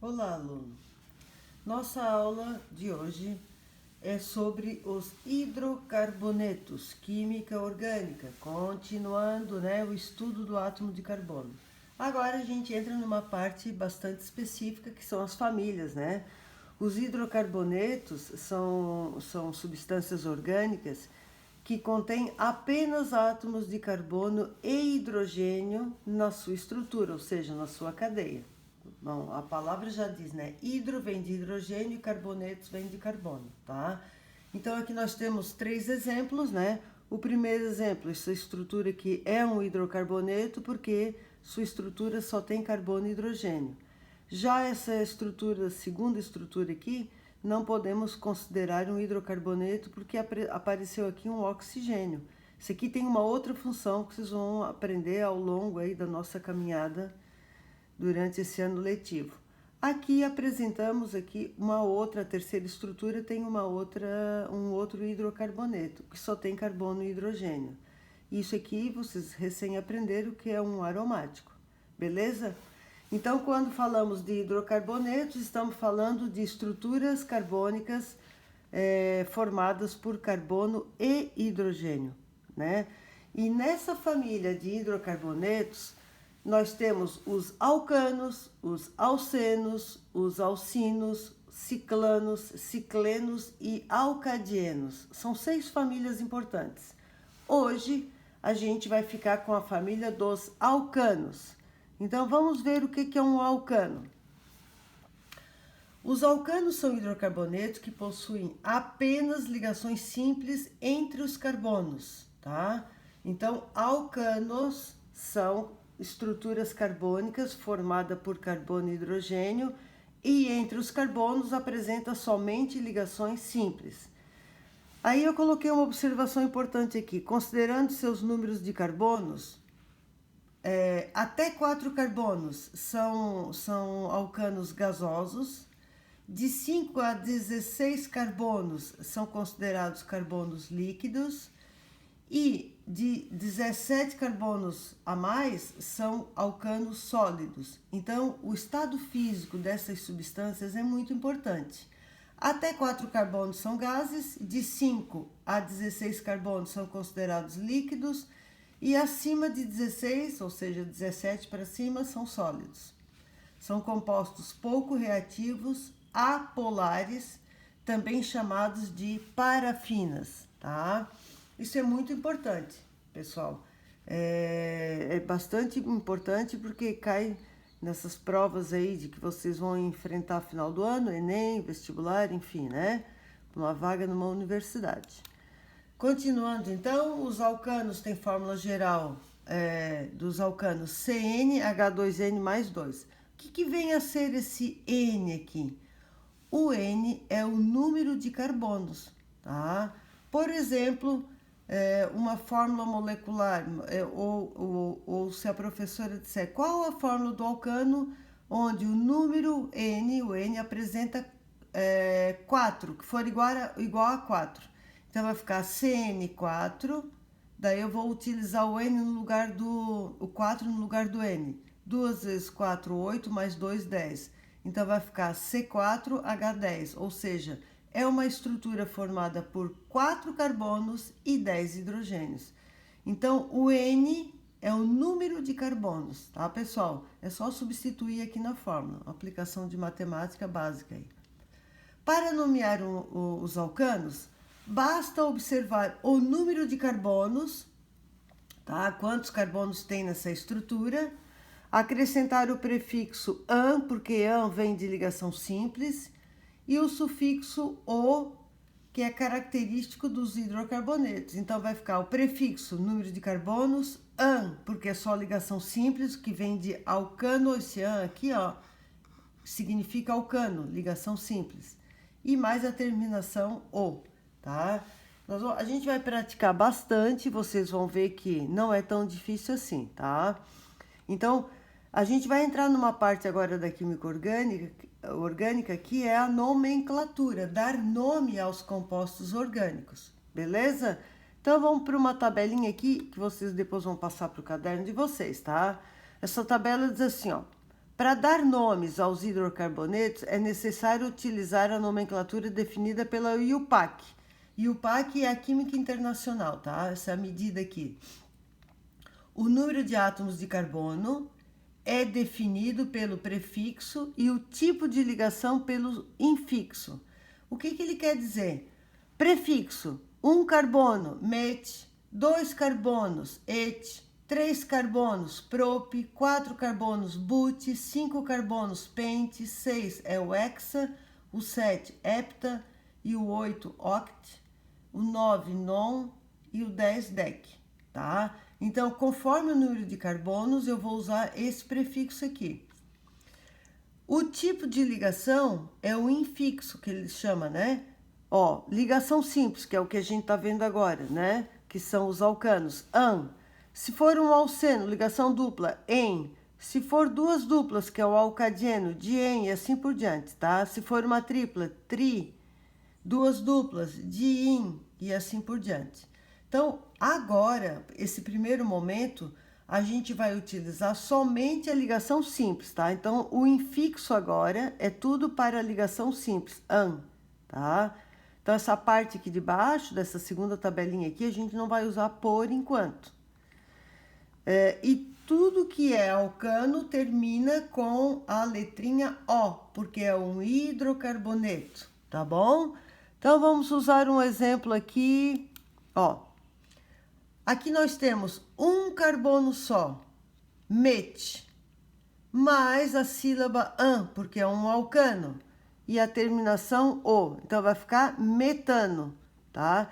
Olá, aluno. Nossa aula de hoje é sobre os hidrocarbonetos, química orgânica, continuando, o estudo do átomo de carbono. Agora a gente entra numa parte bastante específica, que são as famílias, né? Os hidrocarbonetos são substâncias orgânicas que contêm apenas átomos de carbono e hidrogênio na sua estrutura, ou seja, na sua cadeia. Bom, a palavra já diz, né? Hidro vem de hidrogênio e carbonetos vem de carbono, tá? Então aqui nós temos 3 exemplos, né? O primeiro exemplo, essa estrutura aqui é um hidrocarboneto porque sua estrutura só tem carbono e hidrogênio. Já essa estrutura, segunda estrutura aqui, não podemos considerar um hidrocarboneto porque apareceu aqui um oxigênio. Isso aqui tem uma outra função que vocês vão aprender ao longo aí da nossa caminhada durante esse ano letivo. Aqui apresentamos aqui uma outra, a terceira estrutura tem um outro hidrocarboneto, que só tem carbono e hidrogênio. Isso aqui vocês recém aprenderam que é um aromático, beleza? Então, quando falamos de hidrocarbonetos, estamos falando de estruturas carbônicas formadas por carbono e hidrogênio, né? E nessa família de hidrocarbonetos, nós temos os alcanos, os alcenos, os alcinos, ciclanos, ciclenos e alcadienos. São 6 famílias importantes. Hoje a gente vai ficar com a família dos alcanos. Então vamos ver o que é um alcano. Os alcanos são hidrocarbonetos que possuem apenas ligações simples entre os carbonos, tá? Então alcanos são estruturas carbônicas formadas por carbono e hidrogênio e entre os carbonos apresenta somente ligações simples. Aí eu coloquei uma observação importante aqui, considerando seus números de carbonos, até 4 carbonos são alcanos gasosos, de 5 a 16 carbonos são considerados carbonos líquidos, e de 17 carbonos a mais são alcanos sólidos. Então, o estado físico dessas substâncias é muito importante. Até 4 carbonos são gases, de 5 a 16 carbonos são considerados líquidos e acima de 16, ou seja, 17 para cima, são sólidos. São compostos pouco reativos, apolares, também chamados de parafinas, tá? Isso é muito importante, pessoal. É bastante importante porque cai nessas provas aí de que vocês vão enfrentar final do ano, Enem, vestibular, enfim, né? Uma vaga numa universidade. Continuando, então, os alcanos têm fórmula geral dos alcanos CnH2n mais 2. O que vem a ser esse N aqui? O N é o número de carbonos, tá? Por exemplo, uma fórmula molecular, ou se a professora disser qual a fórmula do alcano, onde o número N, o N apresenta 4, que for igual a 4. Então vai ficar CN4, daí eu vou utilizar o N no lugar o 4 no lugar do N. 2 vezes 4, 8, mais 2, 10. Então vai ficar C4H10, ou seja, é uma estrutura formada por 4 carbonos e 10 hidrogênios. Então, o N é o número de carbonos, tá, pessoal? É só substituir aqui na fórmula, aplicação de matemática básica aí. Para nomear os alcanos, basta observar o número de carbonos, tá? Quantos carbonos tem nessa estrutura, acrescentar o prefixo -an, porque -an vem de ligação simples, e o sufixo -o, que é característico dos hidrocarbonetos. Então vai ficar o prefixo, número de carbonos, -an, porque é só ligação simples, que vem de alcano, esse -an aqui, ó, significa alcano, ligação simples. E mais a terminação -o, tá? A gente vai praticar bastante, vocês vão ver que não é tão difícil assim, tá? Então, a gente vai entrar numa parte agora da química orgânica, que é a nomenclatura, dar nome aos compostos orgânicos, beleza? Então vamos para uma tabelinha aqui, que vocês depois vão passar para o caderno de vocês, tá? Essa tabela diz assim, ó, Para dar nomes aos hidrocarbonetos, é necessário utilizar a nomenclatura definida pela IUPAC. IUPAC é a Química Internacional, tá? Essa é a medida aqui. O número de átomos de carbono é definido pelo prefixo e o tipo de ligação pelo infixo. O que ele quer dizer? Prefixo: 1 carbono, met, 2 carbonos, et, 3 carbonos, prop, 4 carbonos, but, 5 carbonos, pent, 6 é o hexa, o 7 hepta e o 8 oct, o 9 non e o 10 dec, tá? Então, conforme o número de carbonos, eu vou usar esse prefixo aqui. O tipo de ligação é o infixo, que ele chama, né? Ó, ligação simples, que é o que a gente tá vendo agora, né? Que são os alcanos. An. Se for um alceno, ligação dupla, en. Se for duas duplas, que é o alcadieno, dien e assim por diante, tá? Se for uma tripla, tri. Duas duplas, diin e assim por diante. Então, agora, esse primeiro momento, a gente vai utilizar somente a ligação simples, tá? Então, o infixo agora é tudo para a ligação simples, an, tá? Então, essa parte aqui de baixo, dessa segunda tabelinha aqui, a gente não vai usar por enquanto. E tudo que é alcano termina com a letrinha O, porque é um hidrocarboneto, tá bom? Então, vamos usar um exemplo aqui, ó. Aqui nós temos um carbono só, met, mais a sílaba an, porque é um alcano, e a terminação o. Então, vai ficar metano, tá?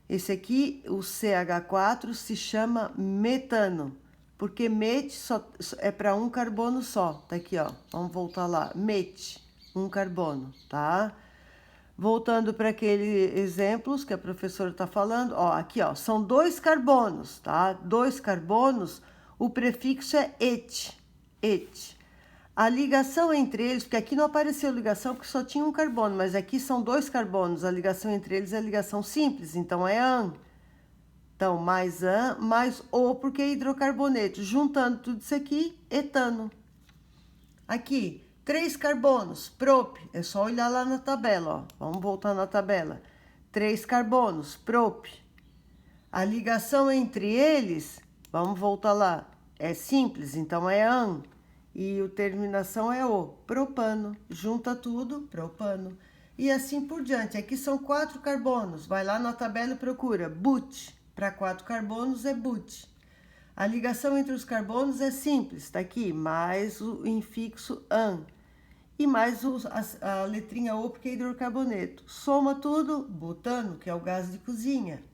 Esse aqui, o CH4, se chama metano, porque met só é para um carbono só. Tá aqui, ó. Vamos voltar lá. Met, um carbono, tá? Voltando para aqueles exemplos que a professora está falando, ó, aqui, ó, são 2 carbonos, tá? 2 carbonos, o prefixo é et, et. A ligação entre eles, porque aqui não apareceu ligação porque só tinha um carbono, mas aqui são 2 carbonos, a ligação entre eles é ligação simples, então é an. Então, mais an, mais o, porque é hidrocarboneto. Juntando tudo isso aqui, etano. Aqui, 3 carbonos, prop, é só olhar lá na tabela, ó. Vamos voltar na tabela. 3 carbonos, prop. A ligação entre eles, vamos voltar lá, é simples, então é an. E a terminação é o, propano. Junta tudo, propano. E assim por diante. Aqui são 4 carbonos, vai lá na tabela e procura. But, para 4 carbonos é but. A ligação entre os carbonos é simples, tá aqui, mais o infixo an. E mais a letrinha O, porque é hidrocarboneto. Soma tudo, butano, que é o gás de cozinha.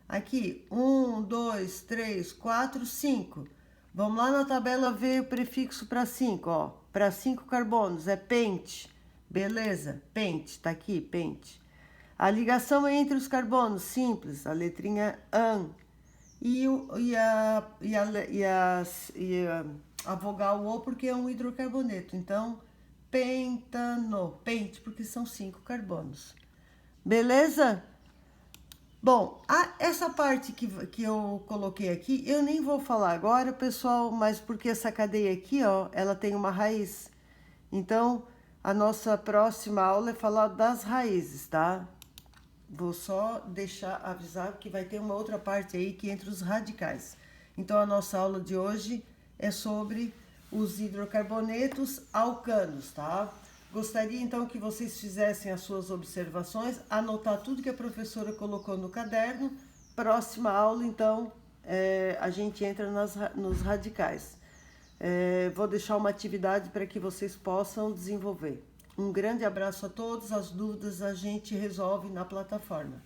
Aqui, 1, 2, 3, 4, 5. Vamos lá na tabela ver o prefixo para 5, ó. Para 5 carbonos é pente. Beleza, pente, tá aqui, pente. A ligação é entre os carbonos, simples, a letrinha an. E a vogal O, porque é um hidrocarboneto. Então, pentano, pente, porque são 5 carbonos. Beleza? Bom, essa parte que eu coloquei aqui, eu nem vou falar agora, pessoal, mas porque essa cadeia aqui, ó, ela tem uma raiz. Então, a nossa próxima aula é falar das raízes, tá? Vou só deixar avisar que vai ter uma outra parte aí que é entre os radicais. Então, a nossa aula de hoje é sobre os hidrocarbonetos alcanos, tá? Gostaria, então, que vocês fizessem as suas observações, anotar tudo que a professora colocou no caderno. Próxima aula, então, a gente entra nos radicais. Vou deixar uma atividade para que vocês possam desenvolver. Um grande abraço a todos, as dúvidas a gente resolve na plataforma.